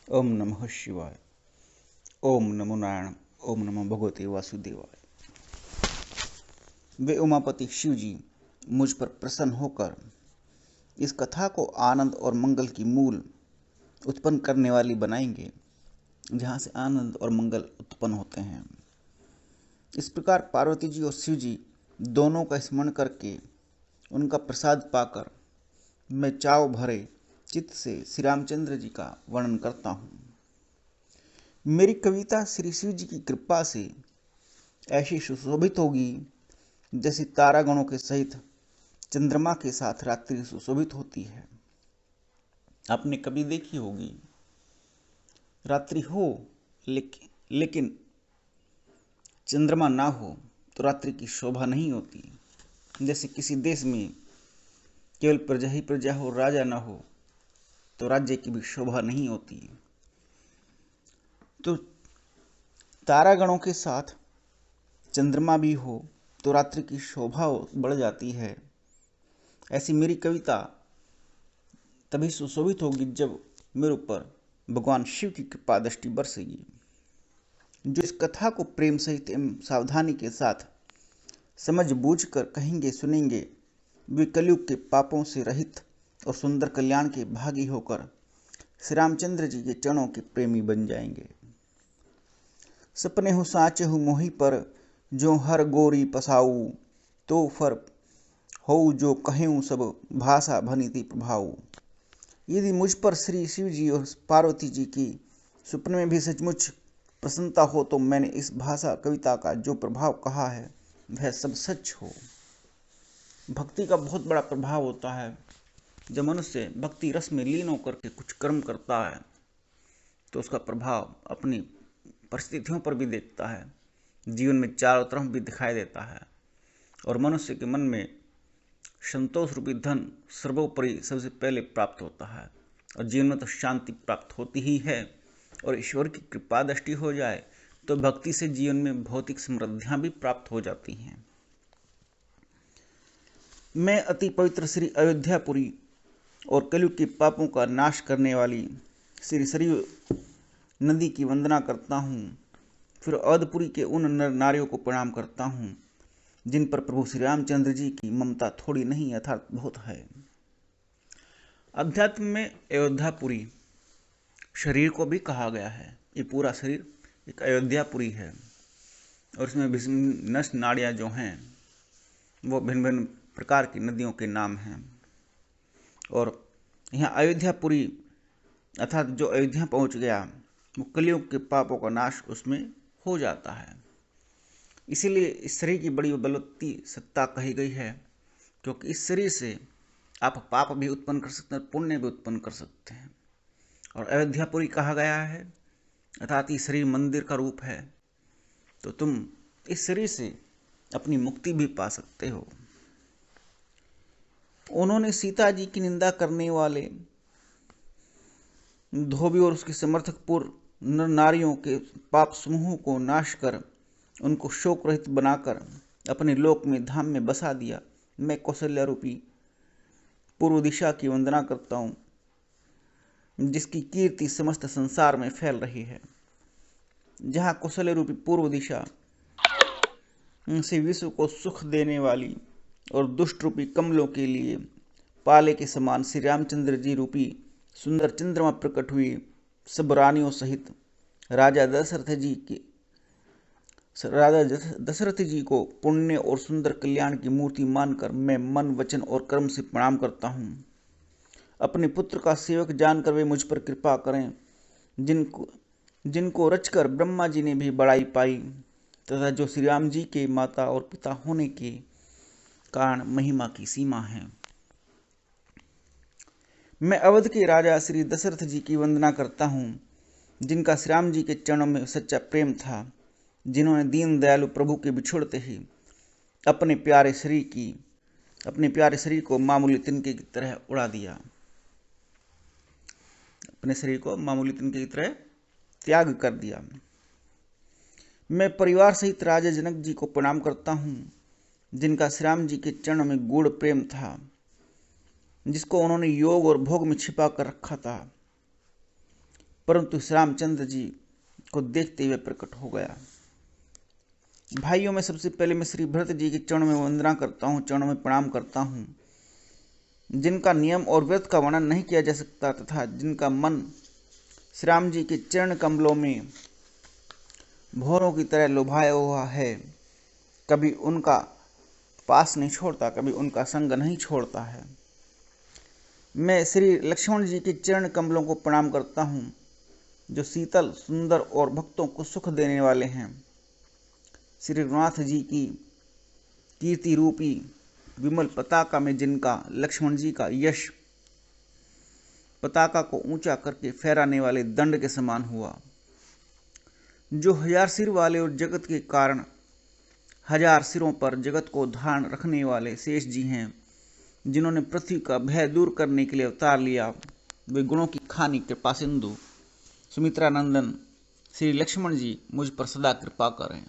ओम नमः शिवाय। ओम नमो नारायण। ओम नमो भगवते वासुदेवाय। वे उमापति शिव जी मुझ पर प्रसन्न होकर इस कथा को आनंद और मंगल की मूल उत्पन्न करने वाली बनाएंगे, जहाँ से आनंद और मंगल उत्पन्न होते हैं। इस प्रकार पार्वती जी और शिव जी दोनों का स्मरण करके उनका प्रसाद पाकर मैं चाव भरे चित्त से श्री रामचंद्र जी का वर्णन करता हूँ। मेरी कविता श्री शिव जी की कृपा से ऐसी सुशोभित होगी जैसे तारागणों के सहित चंद्रमा के साथ रात्रि सुशोभित होती है। आपने कभी देखी होगी, रात्रि हो लेकिन चंद्रमा ना हो तो रात्रि की शोभा नहीं होती। जैसे किसी देश में केवल प्रजा ही प्रजा हो, राजा ना हो तो राज्य की भी शोभा नहीं होती। तो तारागणों के साथ चंद्रमा भी हो तो रात्रि की शोभा बढ़ जाती है। ऐसी मेरी कविता तभी सुशोभित होगी जब मेरे ऊपर भगवान शिव की कृपा दृष्टि बरसेगी। जो इस कथा को प्रेम सहित एवं सावधानी के साथ समझ बूझ कर कहेंगे सुनेंगे, वे कलयुग के पापों से रहित और सुंदर कल्याण के भागी होकर श्री रामचंद्र जी के चरणों के प्रेमी बन जाएंगे। सपने हो साँचे हो मोही पर, जो हर गोरी पसाऊ, तो फर हो जो कहें सब भाषा भनीति प्रभाऊ। यदि मुझ पर श्री शिव जी और पार्वती जी की सपने में भी सचमुच प्रसन्नता हो तो मैंने इस भाषा कविता का जो प्रभाव कहा है वह सब सच हो। भक्ति का बहुत बड़ा प्रभाव होता है। जब मनुष्य भक्ति रस में लीन होकर के कुछ कर्म करता है तो उसका प्रभाव अपनी परिस्थितियों पर भी देखता है, जीवन में चारों तरफ भी दिखाई देता है, और मनुष्य के मन में संतोष रूपी धन सर्वोपरि सबसे पहले प्राप्त होता है, और जीवन में तो शांति प्राप्त होती ही है। और ईश्वर की कृपा दृष्टि हो जाए तो भक्ति से जीवन में भौतिक समृद्धियां भी प्राप्त हो जाती हैं। मैं अति पवित्र श्री अयोध्यापुरी और कलयुग के पापों का नाश करने वाली श्री सरयू नदी की वंदना करता हूँ। फिर अवधपुरी के उन नर नारियों को प्रणाम करता हूँ जिन पर प्रभु श्री रामचंद्र जी की ममता थोड़ी नहीं अर्थात बहुत है। अध्यात्म में अयोध्यापुरी शरीर को भी कहा गया है। ये पूरा शरीर एक अयोध्यापुरी है, और इसमें नस नाड़ियाँ जो हैं वो भिन्न भिन्न प्रकार की नदियों के नाम हैं। और यहाँ अयोध्यापुरी अर्थात जो अयोध्या पहुँच गया वो कलयुग के पापों का नाश उसमें हो जाता है। इसीलिए इस शरीर की बड़ी बलवत्ती सत्ता कही गई है, क्योंकि इस शरीर से आप पाप भी उत्पन्न कर सकते हैं, पुण्य भी उत्पन्न कर सकते हैं। और अयोध्यापुरी कहा गया है अर्थात ये शरीर मंदिर का रूप है, तो तुम इस शरीर से अपनी मुक्ति भी पा सकते हो। उन्होंने सीता जी की निंदा करने वाले धोबी और उसके समर्थक पूर्व नर नारियों के पाप समूहों को नाश कर उनको शोक रहित बनाकर अपने लोक में धाम में बसा दिया। मैं कौशल्या रूपी पूर्व दिशा की वंदना करता हूँ, जिसकी कीर्ति समस्त संसार में फैल रही है। जहाँ कौशल्य रूपी पूर्व दिशा से विश्व को सुख देने वाली और दुष्ट रूपी कमलों के लिए पाले के समान श्री रामचंद्र जी रूपी सुंदर चंद्रमा प्रकट हुई, सब रानियों सहित राजा दशरथ जी को पुण्य और सुंदर कल्याण की मूर्ति मानकर मैं मन वचन और कर्म से प्रणाम करता हूँ। अपने पुत्र का सेवक जानकर वे मुझ पर कृपा करें, जिनको रचकर ब्रह्मा जी ने भी बड़ाई पाई, तथा जो श्री राम जी के माता और पिता होने के कारण महिमा की सीमा है। मैं अवध के राजा श्री दशरथ जी की वंदना करता हूँ, जिनका श्री राम जी के चरणों में सच्चा प्रेम था, जिन्होंने दीन दयालु प्रभु के बिछुड़ते ही अपने प्यारे शरीर को मामूली तिनके की तरह उड़ा दिया, अपने शरीर को मामूली तिनके की तरह त्याग कर दिया। मैं परिवार सहित राजा जनक जी को प्रणाम करता हूँ, जिनका श्री राम जी के चरणों में गूढ़ प्रेम था, जिसको उन्होंने योग और भोग में छिपा कर रखा था। परंतु श्री रामचंद्र जी को देखते हुए प्रकट हो गया। भाइयों में सबसे पहले मैं श्री भरत जी के चरणों में वंदना करता हूँ, चरणों में प्रणाम करता हूँ, जिनका नियम और व्रत का वर्णन नहीं किया जा सकता तथा जिनका मन श्री राम जी के चरण कमलों में भौरों की तरह लुभाया हुआ है, कभी उनका पास नहीं छोड़ता, कभी उनका संग नहीं छोड़ता है। मैं श्री लक्ष्मण जी के चरण कमलों को प्रणाम करता हूँ, जो शीतल, सुंदर और भक्तों को सुख देने वाले हैं। श्री रघुनाथ जी की कीर्ति रूपी विमल पताका में जिनका लक्ष्मण जी का यश पताका को ऊंचा करके फहराने वाले दंड के समान हुआ, जो 1000 सिर वाले और जगत के कारण 1000 सिरों पर जगत को धारण रखने वाले शेष जी हैं, जिन्होंने पृथ्वी का भय दूर करने के लिए अवतार लिया, वे गुणों की खानी कृपा सिंधु सुमित्रा नंदन श्री लक्ष्मण जी मुझ पर सदा कृपा करें।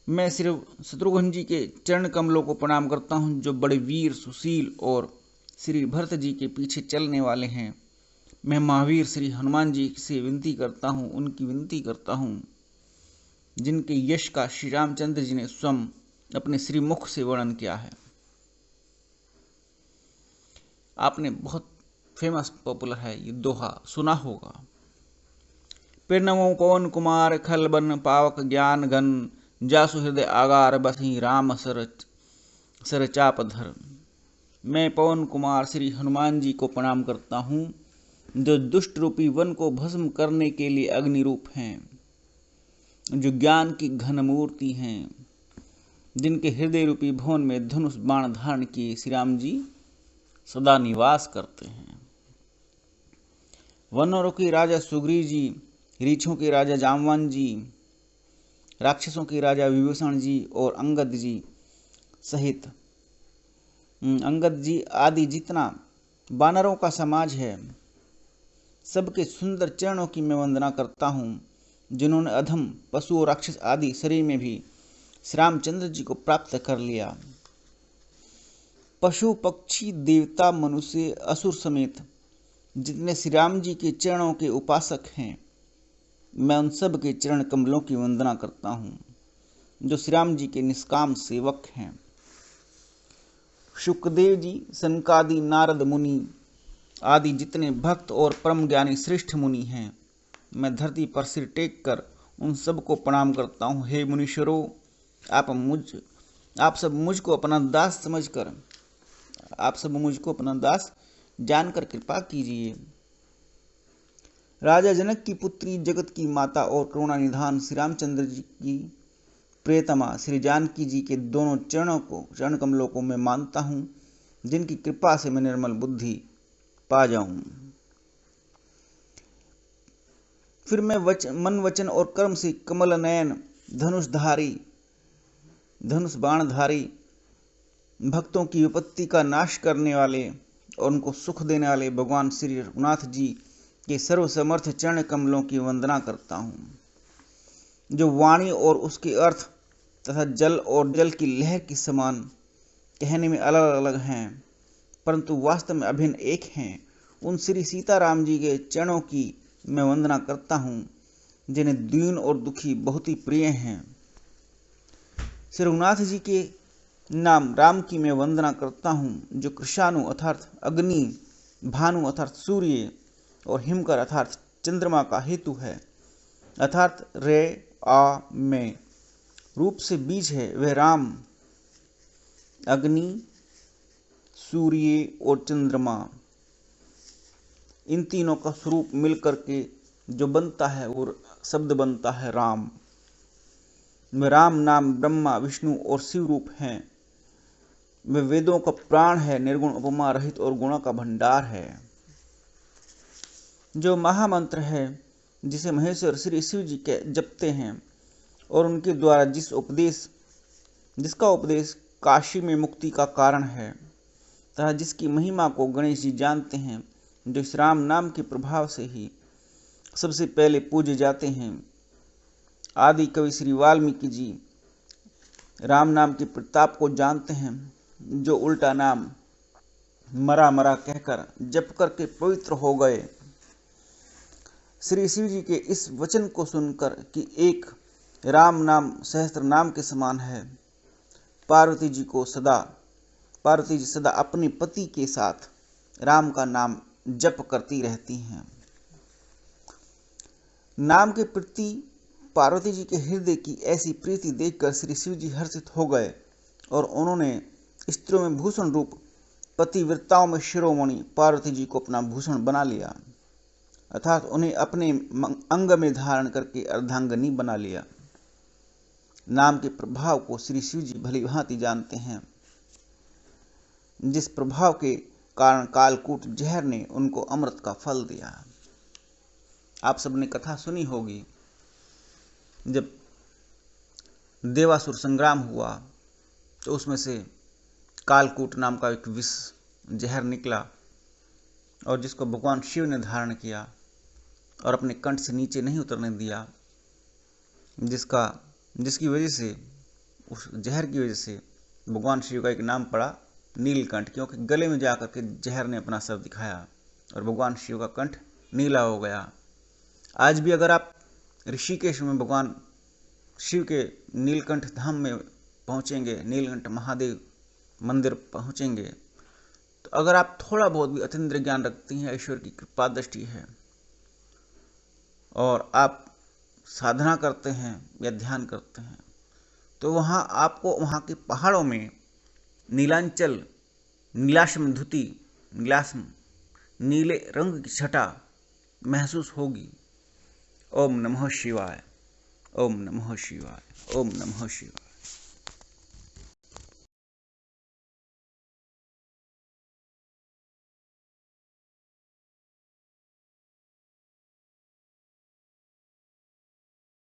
मैं श्री शत्रुघ्न जी के चरण कमलों को प्रणाम करता हूँ, जो बड़े वीर, सुशील और श्री भरत जी के पीछे चलने वाले हैं। मैं महावीर श्री हनुमान जी से विनती करता हूँ, उनकी विनती करता हूँ, जिनके यश का श्री रामचंद्र जी ने स्वयं अपने श्रीमुख से वर्णन किया है। आपने बहुत फेमस पॉपुलर है ये दोहा सुना होगा। पिरनमो पवन कुमार खल बन पावक ज्ञान घन, जासु हृदय आगार बसही राम सर चाप धर। मैं पवन कुमार श्री हनुमान जी को प्रणाम करता हूँ, जो दुष्ट रूपी वन को भस्म करने के लिए अग्नि रूप हैं, जो ज्ञान की घन मूर्ति हैं, जिनके हृदय रूपी भवन में धनुष बाण धारण किए श्री राम जी सदा निवास करते हैं। वनों के राजा सुग्रीव जी, रीछों के राजा जामवान जी, राक्षसों के राजा विभीषण जी और अंगद जी सहित अंगद जी आदि जितना वानरों का समाज है, सबके सुंदर चरणों की मैं वंदना करता हूँ, जिन्होंने अधम पशु और राक्षस आदि शरीर में भी श्री रामचंद्र जी को प्राप्त कर लिया। पशु, पक्षी, देवता, मनुष्य, असुर समेत जितने श्री राम जी के चरणों के उपासक हैं, मैं उन सब के चरण कमलों की वंदना करता हूँ, जो श्री राम जी के निष्काम सेवक हैं। शुकदेव जी, सनकादि, नारद मुनि आदि जितने भक्त और परम ज्ञानी श्रेष्ठ मुनि हैं, मैं धरती पर सिर टेक कर उन सबको प्रणाम करता हूँ। हे मुनीश्वरों, आप सब मुझको अपना दास समझकर, आप सब मुझको अपना दास जानकर कृपा कीजिए। राजा जनक की पुत्री, जगत की माता और करुणा निधान श्री रामचंद्र जी की प्रियतमा श्री जानकी जी के दोनों चरण कमलों को मैं मानता हूँ, जिनकी कृपा से मैं निर्मल बुद्धि पा जाऊं। फिर मैं मन, वचन और कर्म से कमल नयन, धनुष बाणधारी, भक्तों की विपत्ति का नाश करने वाले और उनको सुख देने वाले भगवान श्री रघुनाथ जी के सर्वसमर्थ चरण कमलों की वंदना करता हूँ, जो वाणी और उसके अर्थ तथा जल और जल की लहर के समान कहने में अलग अलग हैं, परंतु वास्तव में अभिन्न एक हैं। उन श्री सीताराम जी के चरणों की मैं वंदना करता हूँ, जिन्हें दीन और दुखी बहुत ही प्रिय हैं। श्री रघुनाथ जी के नाम राम की मैं वंदना करता हूँ, जो कृषाणु अर्थात अग्नि, भानु अर्थात सूर्य और हिमकर अर्थात चंद्रमा का हेतु है, अर्थात रे आ में रूप से बीज है। वह राम अग्नि, सूर्य और चंद्रमा, इन तीनों का स्वरूप मिलकर के जो बनता है वो शब्द बनता है राम। वह राम नाम ब्रह्मा, विष्णु और शिव रूप हैं। वह वेदों का प्राण है, निर्गुण, उपमा रहित और गुणों का भंडार है। जो महामंत्र है, जिसे महेश्वर श्री शिव जी के जपते हैं और उनके द्वारा जिसका उपदेश काशी में मुक्ति का कारण है, तथा जिसकी महिमा को गणेश जी जानते हैं, जो इस राम नाम के प्रभाव से ही सबसे पहले पूजे जाते हैं। आदि कवि श्री वाल्मीकि जी राम नाम के प्रताप को जानते हैं, जो उल्टा नाम मरा मरा कहकर जप करके पवित्र हो गए। श्री शिव जी के इस वचन को सुनकर कि एक राम नाम सहस्त्र नाम के समान है, पार्वती जी सदा अपने पति के साथ राम का नाम जप करती रहती हैं। नाम के प्रति पार्वती जी के हृदय की ऐसी प्रीति देखकर श्री शिव जी हर्षित हो गए और उन्होंने स्त्रियों में भूषण रूप पतिव्रताओं में शिरोमणि पार्वती जी को अपना भूषण बना लिया, अर्थात उन्हें अपने अंग में धारण करके अर्धांगिनी बना लिया। नाम के प्रभाव को श्री शिव जी भली भांति जानते हैं, जिस प्रभाव के कारण कालकूट जहर ने उनको अमृत का फल दिया। आप सबने कथा सुनी होगी, जब देवासुर संग्राम हुआ तो उसमें से कालकूट नाम का एक विष जहर निकला और जिसको भगवान शिव ने धारण किया और अपने कंठ से नीचे नहीं उतरने दिया, जिसकी वजह से, उस जहर की वजह से भगवान शिव का एक नाम पड़ा नीलकंठ, क्योंकि गले में जाकर के जहर ने अपना सर दिखाया और भगवान शिव का कंठ नीला हो गया। आज भी अगर आप ऋषिकेश में भगवान शिव के नीलकंठ धाम में पहुंचेंगे, नीलकंठ महादेव मंदिर पहुंचेंगे, तो अगर आप थोड़ा बहुत भी अतीन्द्रिय ज्ञान रखती हैं, ईश्वर की कृपा दृष्टि है और आप साधना करते हैं या ध्यान करते हैं, तो वहाँ आपको वहाँ के पहाड़ों में नीलांचल, नीलाश्म धुति, नीलाश्म नीले रंग की छटा महसूस होगी। ओम नमः शिवाय, ओम नमः शिवाय, ओम नमः शिवाय।